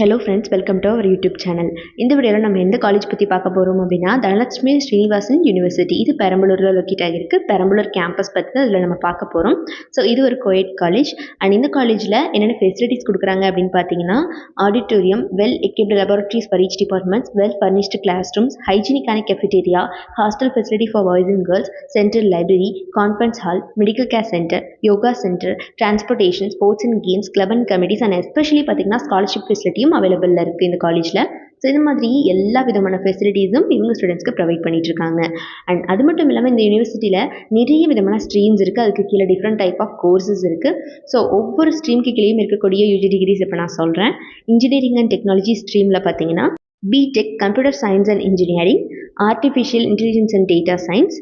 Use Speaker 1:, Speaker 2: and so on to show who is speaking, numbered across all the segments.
Speaker 1: Hello friends, welcome to our YouTube channel. இந்த வீடியோவில் நம்ம எந்த காலேஜ் பற்றி பார்க்க போகிறோம் அப்படின்னா, தனலட்சுமி ஸ்ரீனிவாசன் யூனிவர்சிட்டி. இது பெரம்பலூரில் லொக்கேட் ஆகிருக்கு. பெரம்பலூர் கேம்பஸ் பற்றி தான் இதில் நம்ம பார்க்க போகிறோம். ஸோ இது ஒரு கோயட் காலேஜ். அண்ட் இந்த காலேஜில் என்னென்ன ஃபெசிலிட்டிஸ் கொடுக்குறாங்க அப்படின்னு பார்த்தீங்கன்னா, auditorium, well equipped laboratories for each departments, well furnished class rooms, ஹைஜீனிக்கான cafeteria, hostel facility for boys and girls, central library, conference hall, medical care centre, yoga centre, transportation, sports and games, club and committees and especially பார்த்தீங்கன்னா scholarship ஃபெசிலிட்டியும் அவைலபிளாக இருக்குது இந்த காலேஜில். So இது மாதிரி எல்லா விதமான ஃபெசிலிட்டிஸும் இவங்க ஸ்டூடெண்ட்ஸ்க்கு ப்ரொவைட் பண்ணிட்டு இருக்காங்க. அண்ட் அது மட்டும் இல்லாமல் இந்த யூனிவர்சிட்டியில் நிறைய விதமான ஸ்ட்ரீம்ஸ் இருக்குது. அதுக்கு கீழே டிஃப்ரெண்ட் டைப் ஆஃப் கோர்சஸ் இருக்குது. ஸோ ஒவ்வொரு ஸ்ட்ரீம்க்கு கீழேயும் இருக்கக்கூடிய யூஜி டிகிரிஸ் இப்போ நான் சொல்கிறேன். இன்ஜினியரிங் அண்ட் டெக்னாலஜி ஸ்ட்ரீமில் பார்த்தீங்கன்னா BTech computer science and engineering, artificial intelligence and data science,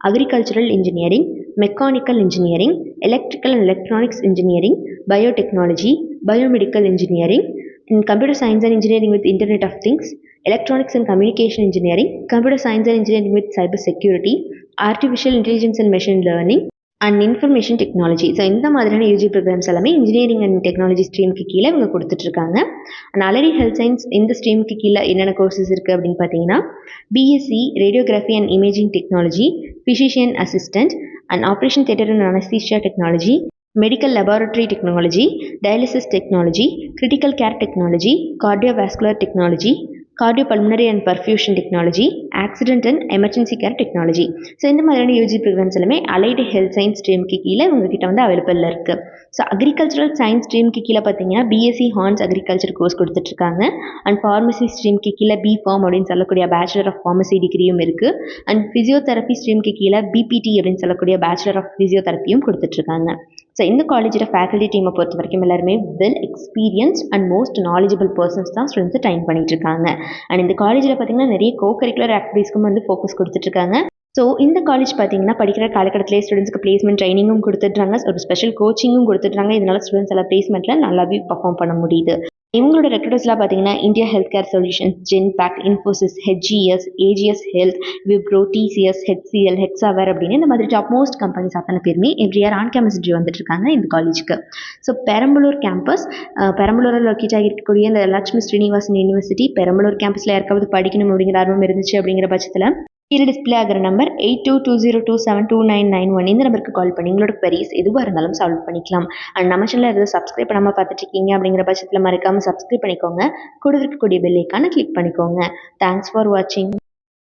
Speaker 1: agricultural engineering, mechanical engineering, electrical and electronics engineering, biotechnology, biomedical engineering, in computer science and engineering with internet of things, electronics and communication engineering, computer science and engineering with cyber security, artificial intelligence and machine learning and information technology. So இந்த மாதிரியான UG programs எல்லாமே engineering and technology ஸ்ட்ரீமுக்கு கீழே இவங்க கொடுத்துட்ருக்காங்க. And Alari health science இந்த ஸ்ட்ரீமுக்கு கீழே என்னென்ன courses இருக்குது அப்படின்னு பார்த்தீங்கன்னா, BSc radiography and imaging technology, physician assistant and operation theatre and anaesthesia technology, medical laboratory technology, dialysis technology, critical care technology, cardiovascular technology, cardiopulmonary and perfusion technology, accident and emergency care technology. So இந்த மாதிரியான UG programs எல்லாமே allied health science ஸ்ட்ரீமுக்கு கீழே உங்ககிட்ட வந்து அவைலபிளில் இருக்குது. So agricultural science ஸ்ட்ரீமுக்கு கீழே பார்த்தீங்கன்னா பிஎஸ்சி ஹார்ன்ஸ் அக்ரிகல்ச்சர் கோர்ஸ் கொடுத்துட்ருக்காங்க. அண்ட் ஃபார்மசி ஸ்ட்ரீமுக்கு கீழே பிஃபார்ம் அப்படின்னு சொல்லக்கூடிய பேச்சுலர் ஆஃப் ஃபார்மசி டிகிரியும் இருக்குது. அண்ட் ஃபிசியோதெரப்பி ஸ்ட்ரீமுக்கு கீழே பிபிடி அப்படின்னு சொல்லக்கூடிய பேச்சுலர் ஆஃப் ஃபிசியோதெரப்பியும் கொடுத்துட்ருக்காங்க. ஸோ இந்த காலேஜோட ஃபேக்கல்ட்டி டீமை பொறுத்த வரைக்கும் எல்லாருமே well experienced and most knowledgeable persons தான் ஸ்டூடெண்ட்ஸை ட்ரைன் பண்ணிட்டு இருக்காங்க. அண்ட் இந்த காலேஜில் பார்த்தீங்கன்னா நிறைய கோ கரிக்குலர் ஆக்டிவிட்டீஸ்க்கும் வந்து ஃபோக்கஸ் கொடுத்துட்ருக்காங்க. ஸோ இந்த காலேஜ் பார்த்தீங்கன்னா படிக்கிற காலகட்டத்திலே ஸ்டூடெண்ட்ஸ்க்கு பிளேஸ்மெண்ட் ட்ரைனிங்கும் கொடுத்துட்றாங்க, ஒரு ஸ்பெஷல் கோச்சிங்கும் கொடுத்துட்றாங்க. இதனால ஸ்டூடெண்ட்ஸ் எல்லாம் பிளேஸ்மெண்ட்டில் நல்லாவே பர்ஃபார்ம் பண்ண முடியுது. இவங்களோட ரெக்ரூட்டர்ஸ்லாம் பார்த்தீங்கன்னா India health care solutions, Genpact, Infosys, HGS, AGS health, Wipro, TCS, HCL, Hexaware அப்படின்னு இந்த மாதிரி டாப் மோஸ்ட் கம்பெனிஸ் அத்தனை பேருமே every year on campus interview வந்துட்டு இருக்காங்க இந்த காலேஜுக்கு. ஸோ பெரம்பலூர் கேம்பஸ், பெரம்பலூரில் லொக்கேட் ஆகிருக்கக்கூடிய இந்த லட்சுமி ஸ்ரீனிவாசன் யூனிவர்சிட்டி பெரம்பலூர் கேம்பஸில் யாருக்காவது படிக்கணும் அப்படிங்கிற ஆர்வம் இருந்துச்சு அப்படிங்கிற பட்சத்தில் கீழே டிஸ்பிளே ஆகிற நம்பர் 8220272991 இந்த நம்பருக்கு கால் பண்ணி உங்களோட queries எதுவாக இருந்தாலும் சால்வ் பண்ணிக்கலாம். அண்ட் நம்ம சேனலில் எதாவது சப்ஸ்கிரைப் பண்ணாமல் பார்த்துட்டு இருக்கீங்க அப்படிங்கிற பட்சத்தில் மறக்காமல் சப்ஸ்கிரைப் பண்ணிக்கோங்க. கூட இருக்கக்கூடிய பெல் ஐக்கானை கிளிக் பண்ணிக்கோங்க. தேங்க்ஸ் ஃபார் வாட்சிங்.